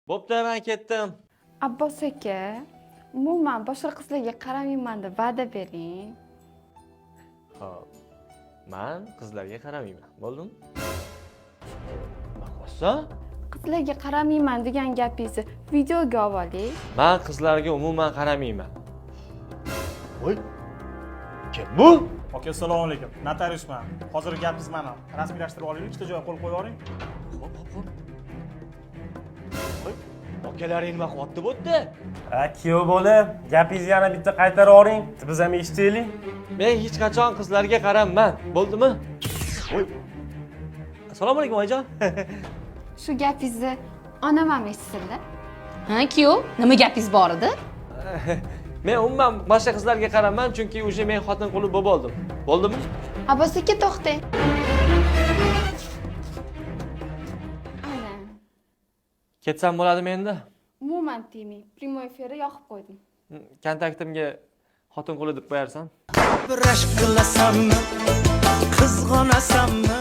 Bo'pti, men ketdim. Abbos aka, umuman boshqa qizlarga qaramayman deb va'da bering. Xo'p. Men qizlarga qaramayman. Bo'ldimi? Maqossa? Qizlarga qaramayman degan gapingizni videoga oling. Men qizlarga umuman qaramayman. Voy. Kim bu? Aka, assalomu alaykum. Notariusman. Hozir gapingiz mana. Rasmiylashtirib olaylik, ikkita joyga qo'l qo'yib yuboring. Voy. Akalaring nima qilyapti bo'tdi? Kuyov bola, gapingizni yana bitta qaytarib yuboring. Biz ham eshitaylik. Men hech qachon qizlarga qaramman. Bo'ldimi? Voy. Assalomu alaykum oyijon. Shu gapingizni onam ham eshitsinlar. Ha, kuyov, nima gapingiz bor edi? Men umuman boshqa qizlarga qaraman, chunki o'sha men xotin quli bo'ldim. Bo'ldimi? Abbos aka, to'xtang. Ana, Ketsam bo'ladimi endi? umuman tegmang. Primoy efirga yoqib qo'ydim. Kontaktimga xotin quli deb qo'yarsan. Bir aşk qilasanmi, qizg'onasanmi,